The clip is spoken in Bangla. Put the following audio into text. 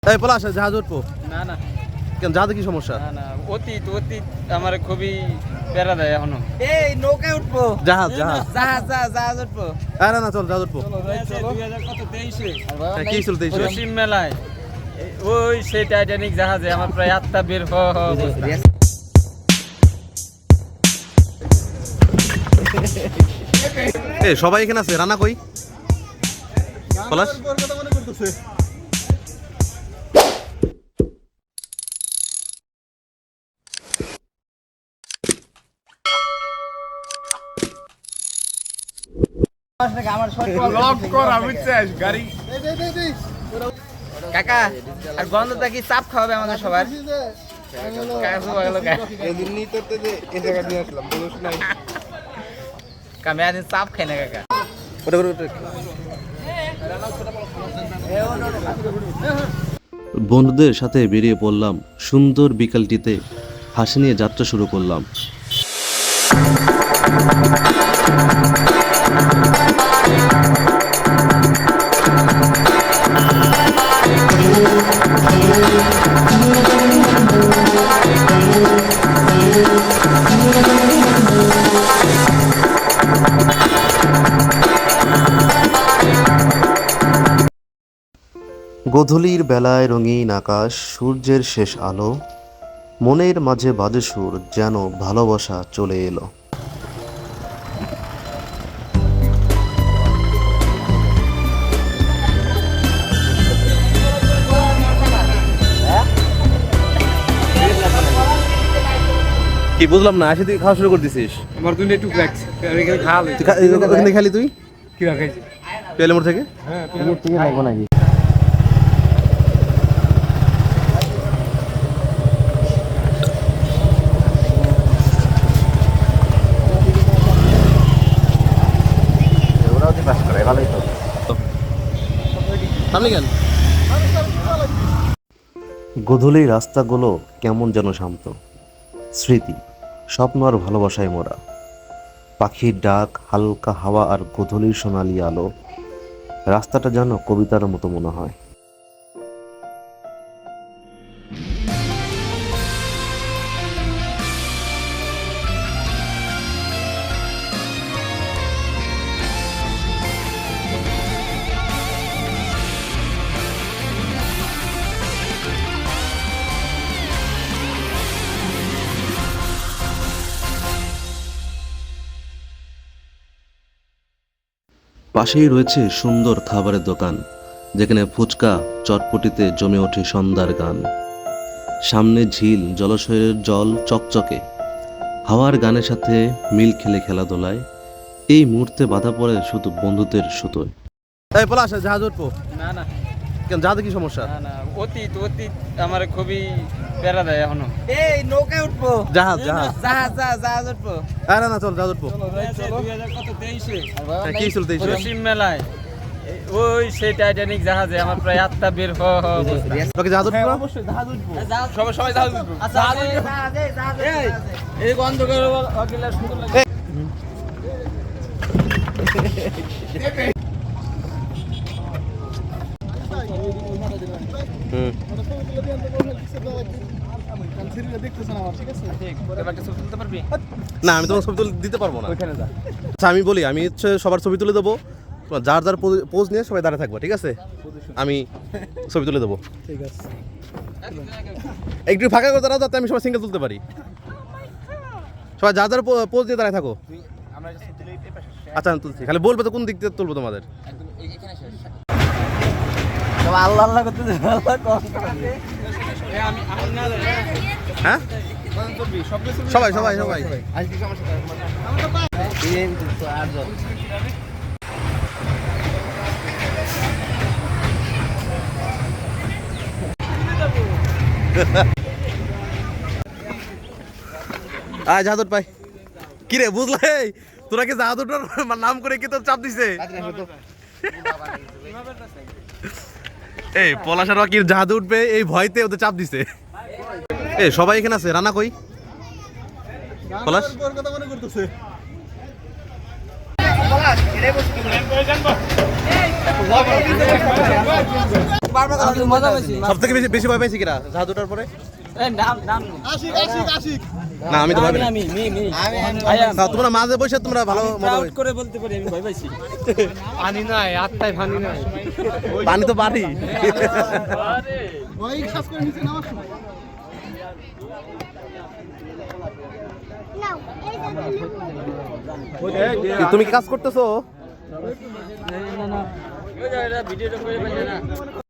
এই পলাশ জাহাজ উঠবো না না কেন? জাহাজে কি সমস্যা? না না অতীত অতীত আমার খুবই প্যারা দেয় এখনো। এই নৌকায় উঠবো, জাহাজ জাহাজ জাহাজ উঠবো। না না চল জাহাজ উঠবো। 2023 কি চলতে পশ্চিম মেলায় ওই সেই টাইটানিক জাহাজে আমার প্রায় আত্মা বের হওয়া অবস্থা। সবাই এখানে আছে, রানা কই? পলাশ কাকা আর গন্ধটা কি চাপ খাওয়াবে আমাদের সবার? আমি চাপ খাই না কাকা। বন্ধুদের সাথে বেরিয়ে পড়লাম সুন্দর বিকালটিতে, হাসি নিয়ে যাত্রা শুরু করলাম। গোধূলির বেলায় রঙিন আকাশ, সূর্যের শেষ আলো, মনের মাঝে বাজে সুর, যেন ভালোবাসা চলে এলো। কি বুঝলাম না, আসে তুই খাওয়া শুরু করে দিছিস? আমার দুটো একটু রাখছি এখানে খাওয়া ওখানে খালি তুই কি রাখাইছি? পেলেমোর থেকে? হ্যাঁ পেলেমোর থেকে লাগবো নাকি? গোধূলির রাস্তাগুলো কেমন যেন শান্ত, স্মৃতি, স্বপ্ন আর ভালোবাসায় মোরা। পাখির ডাক, হালকা হাওয়া আর গোধূলির সোনালি আলো, রাস্তাটা যেন কবিতার মতো মনে হয়। পাশেই রয়েছে সুন্দর খাবারের দোকান, যেখানে ফুচকা চটপটিতে জমে ওঠে সন্ধ্যার গান। সামনে ঝিল, জলাশয়ের জল চকচকে, হাওয়ার গানের সাথে মিল খেলে খেলাধুলায়। এই মুহূর্তে বাধা পড়ে শুধু বন্ধুদের সুতোয়। এই পলাশ জাহাজ উঠবো না না কেন? জাহাজে কি সমস্যা? না না অতীত অতীত আমার খুবই প্যারা দেয় এখনো। এই নৌকায় উঠবো, জাহাজ জাহাজ জাহাজ উঠবো। না না চল জাহাজ উঠবো। 2023 কি চলতে পশ্চিম মেলায় ওই সেই টাইটানিক জাহাজে আমার প্রায় আত্মা বের হওয়া অবস্থা। তোকে জাহাজ উঠবো না? সবাই সবাই জাহাজ উঠবো। এই গন্ধ করে অকিলা সুন্দর লাগে। না আমি তোমার ছবি তুলে দিতে পারবো না। আচ্ছা আমি বলি, আমি হচ্ছে সবার ছবি তুলে দেবো, যার যার পোজ নিয়ে সবাই দাঁড়িয়ে থাকবো, ঠিক আছে? আমি ছবি তুলে দেবো, ঠিক আছে? একটু ফাঁকা করে দাঁড়াও যাতে আমি সবাই সিঙ্গেল তুলতে পারি। সবাই যার যার পোজ দিয়ে দাঁড়িয়ে থাকো। আচ্ছা আমি তুলছি, খালি বলবো তো কোন দিক দিয়ে তুলবো তোমাদের। আল্লাহ আল্লাহ করতে হ্যাঁ সবাই সবাই সবাই আয় জাহাজ পাই কি রে, বুঝলে? তোরা কি জাহাজ ওঠার নাম করে কি তোর চাপ দিছে? এই পলাশের কি জাহাজ উঠবে এই ভয়তে ওদের চাপ দিছে। সবাই এখানে আছে, রানা কই? পলাশ মজা পাইছি সব থেকে বেশি বেশি ভয় পাইছি কিরা জাদুটার পরে নাম নাম না আমি তো ভাবি না আমি তোমরা মাঝে বসে তোমরা ভালো মজা প্রাউড পাইছো। করে বলতে পারি আমি ভয় পাইছি পানি নাই আত্মায় পানি নাই পানি তো বাড়ি তুমি কি কাজ করতেছো ভিডিওটা করে পাইছে না